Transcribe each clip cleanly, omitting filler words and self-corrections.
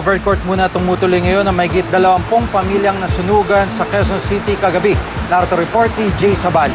Overcourt muna tumutuloy ngayon na mahigit 20 pamilyang nasunugan sa Quezon City kagabi. Narito report ni Jay Sabali.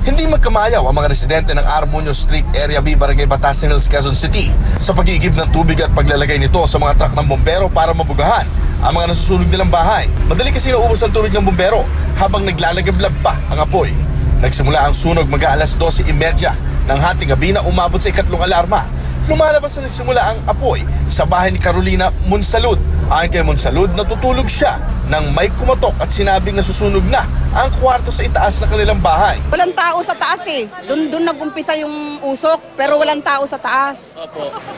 Hindi magkamayaw ang mga residente ng Armonio Street Area B, Barangay Batasan Hills, Quezon City sa pag-iigib ng tubig at paglalagay nito sa mga truck ng bombero para mabugahan ang mga nasusunog nilang bahay. Madali kasi naubos ang tubig ng bombero habang naglalagablab pa ang apoy. Nagsimula ang sunog mag-aalas 12:30 ng hating gabi na umabot sa ikatlong alarma. Lumalabas na nagsimula ang apoy sa bahay ni Carolina Monsalud. Ayon kay Monsalud, natutulog siya nang may kumatok at sinabing nasusunog na ang kwarto sa itaas ng kanilang bahay. Walang tao sa taas eh. Doon nag-umpisa yung usok, pero walang tao sa taas.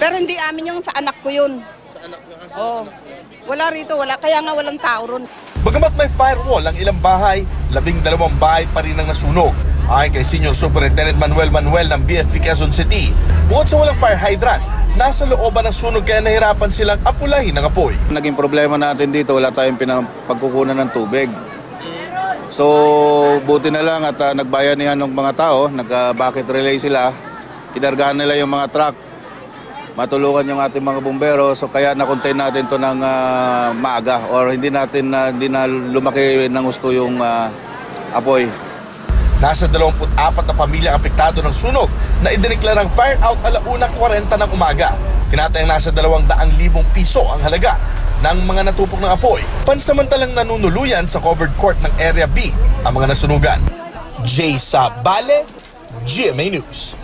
Pero hindi amin yung sa anak ko yun. Sa anak ko? Oo. Wala rito, wala. Kaya nga walang tao ron. Bagamat may firewall ang ilang bahay, 12 bahay pa rin ang nasunog. Ayon kay Senior Superintendent Manuel ng BFP Quezon City, bukod sa walang fire hydrant, nasa looban ng sunog kaya nahirapan silang apulahin ng apoy. Naging problema natin dito, wala tayong pagkukunan ng tubig. So, buti na lang at nagbayanihan ng mga tao, nag-bucket relay sila, kinargahan nila yung mga truck, matulungan yung ating mga bumbero, so kaya na-contain natin to ng maaga or hindi na lumaki ng gusto yung apoy. Nasa 24 na pamilyang apektado ng sunog na idineklarang fire out 1:40 ng umaga. Tinatayang nasa 200,000 piso ang halaga ng mga natupok ng apoy. Pansamantalang nanunuluyan sa covered court ng Area B ang mga nasunugan. Jay Sabale, GMA News.